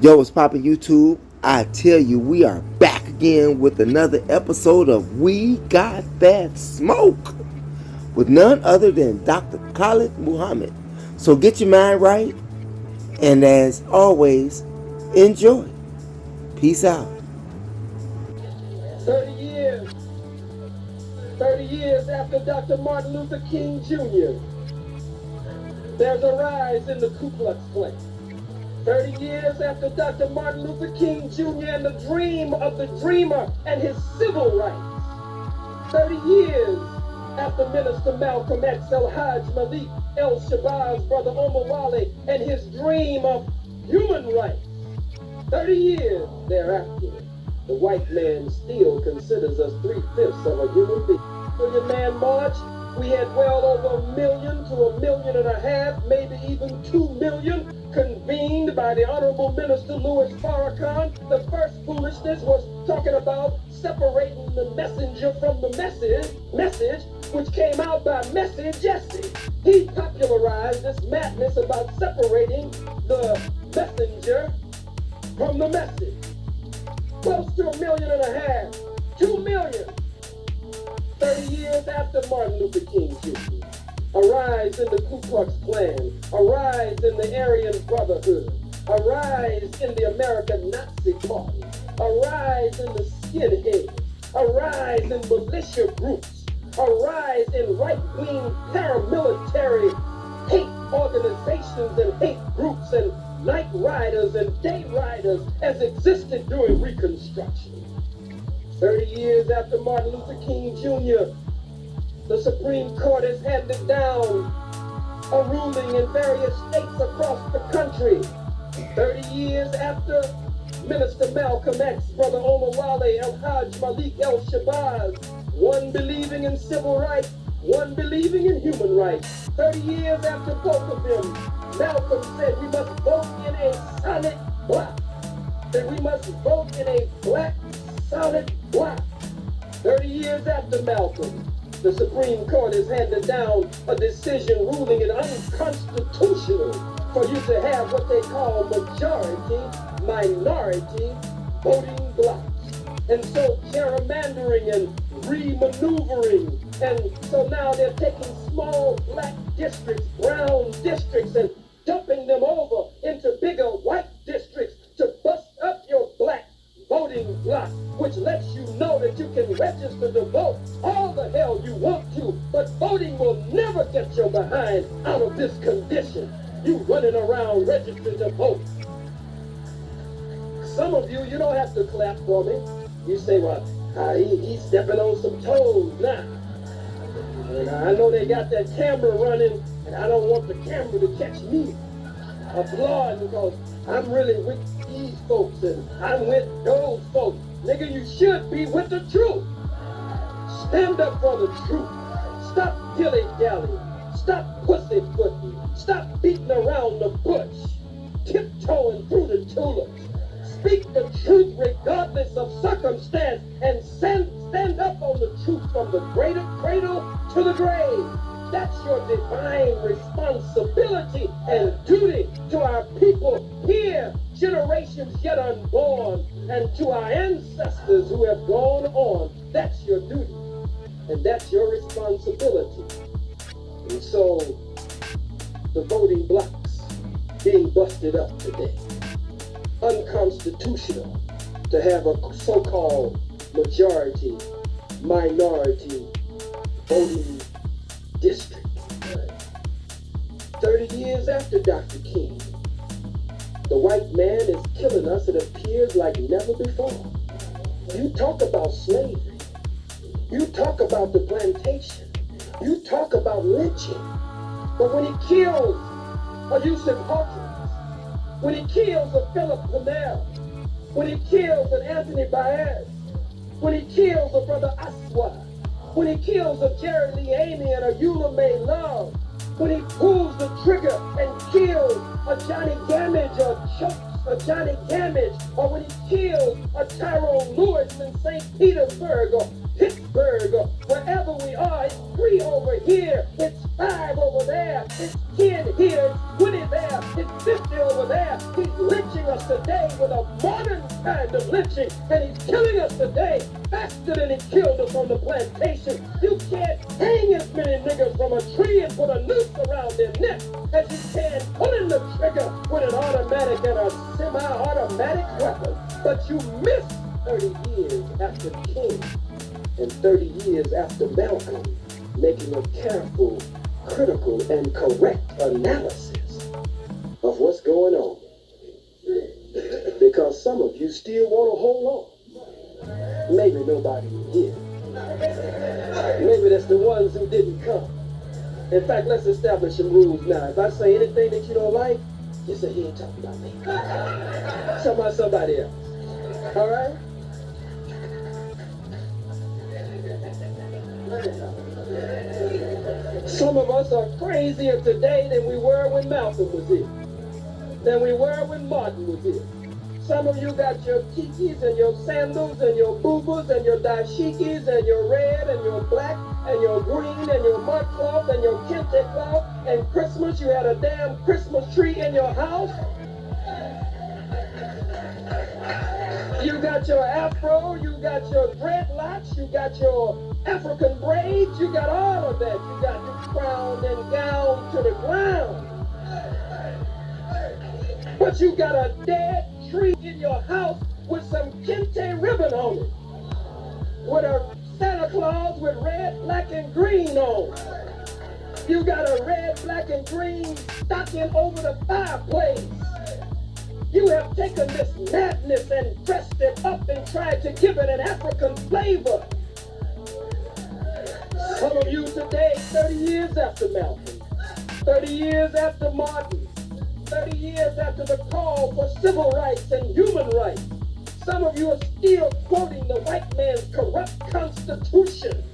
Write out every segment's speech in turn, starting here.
Yo, what's poppin' YouTube? I tell you, we are back again with another episode of We Got That Smoke with none other than Dr. Khalid Muhammad. So get your mind right, and as always, enjoy. Peace out. 30 years, 30 years after Dr. Martin Luther King Jr., there's a rise in the Ku Klux Klan. 30 years after Dr. Martin Luther King Jr. and the dream of the dreamer and his civil rights. 30 years after Minister Malcolm X, El-Hajj Malik El-Shabazz, Brother Omar Wale, and his dream of human rights. 30 years thereafter, the white man still considers us 3/5 of a human being. Million Man March, we had well over 1 million to 1.5 million, maybe even 2 million, convened by the Honorable Minister Louis Farrakhan. The first foolishness was talking about separating the messenger from the message, which came out by Message Jesse. He popularized this madness about separating the messenger from the message. Close to 1.5 million, 2 million. 30 years after Martin Luther King Jr., a rise in the Ku Klux Klan, a rise in the Aryan Brotherhood, a rise in the American Nazi Party, a rise in the skinheads, a rise in militia groups, a rise in right-wing paramilitary hate organizations and hate groups and night riders and day riders as existed during Reconstruction. 30 years after Martin Luther King Jr., the Supreme Court has handed down a ruling in various states across the country. 30 years after Minister Malcolm X, Brother Omar Wale, El-Hajj Malik El-Shabazz, one believing in civil rights, one believing in human rights. 30 years after both of them, Malcolm said we must vote in a solid block, that we must vote in a black solid block. 30 years after Malcolm, the Supreme Court has handed down a decision ruling it unconstitutional for you to have what they call majority-minority voting blocks. And so gerrymandering and remaneuvering, and so now they're taking small black districts, brown districts, and dumping them over into bigger white districts to bust up your black voting block, which lets you know that you can register to vote all the hell you want to, but voting will never get your behind out of this condition. You running around registered to vote. Some of you don't have to clap for me. You say, well, he's stepping on some toes now. And I know they got that camera running, and I don't want the camera to catch me applauding because I'm really with these folks and I'm with those folks. Nigga, you should be with the truth. Stand up for the truth. Stop dilly-dallying. Stop pussyfooting. Stop beating around the bush. Tiptoeing through the tulips. Speak the truth regardless of circumstance and stand up on the truth from the cradle to the grave. That's your divine responsibility and duty to our people here, generations yet unborn, and to our ancestors who have gone on. That's your duty, and that's your responsibility. And so, the voting blocks being busted up today. Unconstitutional to have a so-called majority-minority voting district. 30 years after Dr. King, the white man is killing us, it appears, like never before. You talk about slavery. You talk about the plantation. You talk about lynching. But when he kills a Yusuf Hawkins, when he kills a Philip Pinell, when he kills an Anthony Baez, when he kills a Brother Aswad, when he kills a Jerry Lee Amy and a Eula May Love, when he pulls the trigger and kills a Johnny Gamage or chokes a Johnny Gamage, or when he kills a Tyrone Lewis in St. Petersburg, or Pittsburgh, or wherever we are. It's 3 over here. It's 5 over there. It's 10 here. It's 20 there. It's 50 over there. He's lynching us today with a modern kind of lynching, and he's killing us today faster than he killed us on the plantation. You can't hang as many niggas from a tree and put a noose around their neck as you can pulling the trigger with an automatic and a semi-automatic weapon. But you miss 30 years after King and 30 years after Malcolm making a careful, critical, and correct analysis of what's going on. Because some of you still want to hold on. Maybe nobody here. Maybe that's the ones who didn't come. In fact, let's establish some rules now. If I say anything that you don't like, you say, he ain't talking about me. Talk about somebody else. All right? Some of us are crazier today than we were when Malcolm was here, than we were when Martin was here. Some of you got your kikis and your sandals and your boobas and your dashikis and your red and your black and your green and your mud cloth and your kente cloth, and Christmas you had a damn Christmas tree in your house. You got your afro, you got your dreadlocks, you got your African braids, you got all of that. You got your crown and gown to the ground. But you got a dead tree in your house with some kente ribbon on it, with a Santa Claus with red, black, and green on. You got a red, black, and green stocking over the fireplace. You have taken this madness and dressed it up and tried to give it an African flavor. Some of you today, 30 years after Malcolm, 30 years after Martin, 30 years after the call for civil rights and human rights, some of you are still quoting the white man's corrupt constitution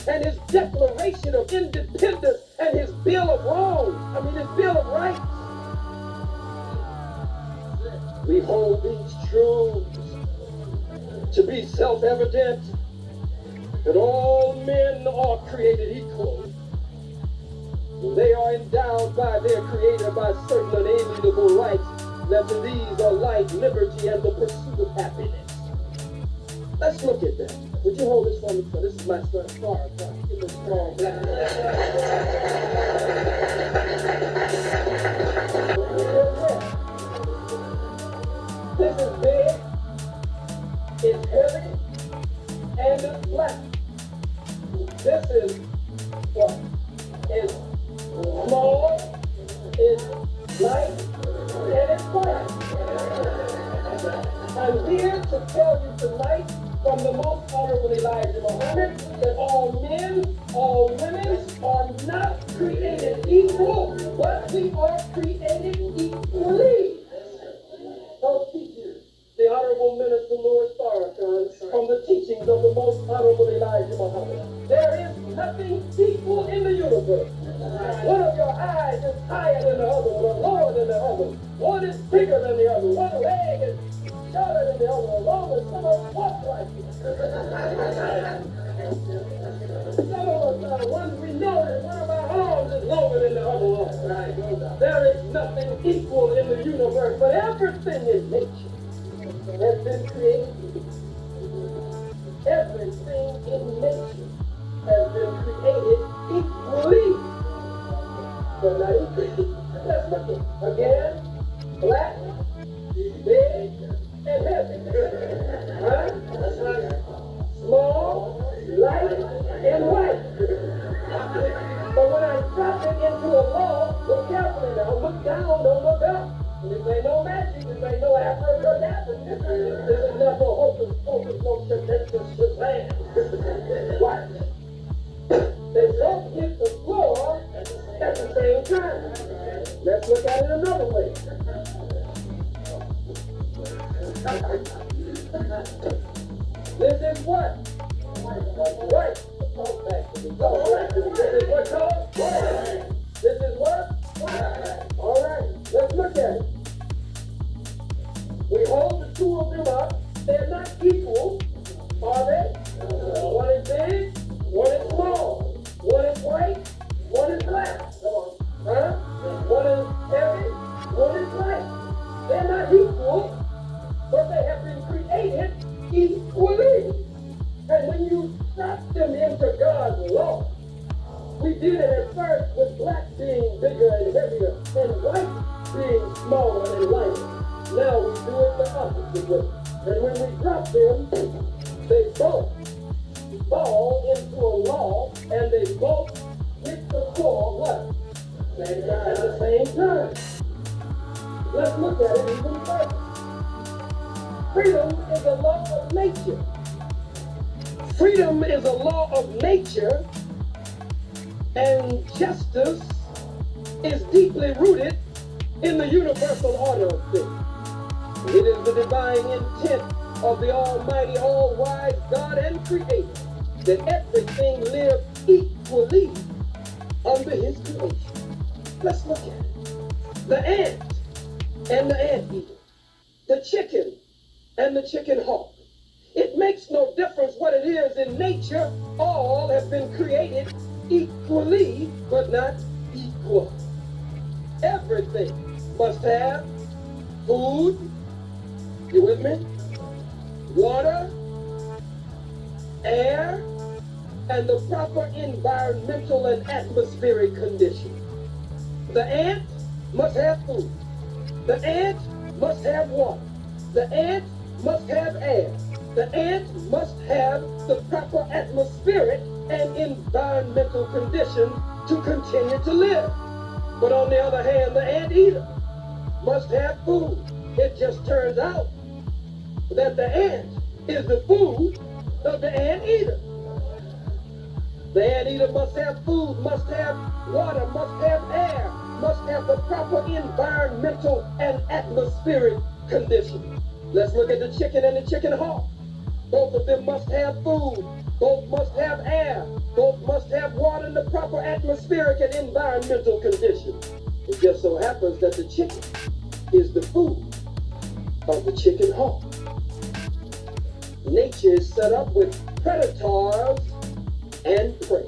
and his Declaration of Independence and his Bill of Wrongs, his Bill of Rights. We hold these truths to be self-evident that all men are created equal. They are endowed by their Creator by certain unalienable rights, that to these are life, liberty, and the pursuit of happiness. Let's look at that. Would you hold this for me? So this is my son, Star. Give him a strong black. This is big, it's heavy, and it's black. This is what? It's small, it's light, and it's bright. I'm here to tell you tonight from the most honorable Elijah Muhammad that all men, all women are not created equal, but we are created equally. Those teachers, the Honorable Minister Louis Farrakhan, from the teachings of the most honorable Elijah Muhammad. There is nothing equal in the universe. One of your eyes is higher than the other, or lower than the other. One is bigger than the other. One leg is shorter than the other, along with some of us walk like it. Some of us, once we know that one of our arms is longer than the other arm. There is nothing equal in the universe, but everything in nature has been created. Everything in nature has been created equally, but not equally. Let's look at it. Again, black, big, and heavy. Right? Small, light, and white. But when I drop it into a law, look carefully now. Look down, don't look up. This ain't no magic, this ain't no abracadabra. This is not no hocus pocus, no tremendous shazam. Watch. They both hit the floor at the same time. Let's look at it another way. This is what? White. Go back to me. Go back to me. This is what color? White. This is what? White. All right. Let's look at it. We hold the two of them up. They're not equal, are they? One is is big, one is small. One is white, one is black. Huh? One is heavy, one is light. They're not equal, but they have been created equally. And when you drop them into God's law, we did it at first with black being bigger and heavier and white being smaller and lighter. Now we do it the opposite way. And when we drop them, they both fall into a law and they both hit the floor what? At the same time. Let's look at it even further. Freedom is a law of nature. Freedom is a law of nature, and justice is deeply rooted in the universal order of things. It is the divine intent of the Almighty, all-wise God and Creator that everything live equally under His creation. Let's look at it. The ant and the anteater, the chicken and the chicken hawk. It makes no difference what it is in nature. All have been created equally, but not equal. Everything must have food, you with me? Water, air, and the proper environmental and atmospheric conditions. The ant must have food. The ant must have water. The ant must have air. The ant must have the proper atmospheric and environmental conditions to continue to live. But on the other hand, the anteater must have food. It just turns out that the ant is the food of the anteater. The anteater must have food, must have water, must have air, must have the proper environmental and atmospheric conditions. Let's look at the chicken and the chicken hawk. Both of them must have food. Both must have air. Both must have water and the proper atmospheric and environmental conditions. It just so happens that the chicken is the food of the chicken hawk. Nature is set up with predators and prey.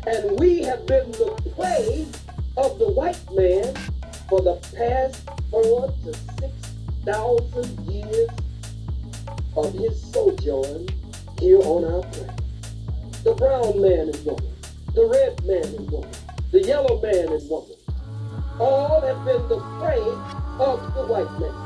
And we have been the prey of the white man for the past 4,000 to 6,000 years of his sojourn here on our planet. The brown man and woman, the red man and woman, the yellow man and woman, all have been the prey of the white man.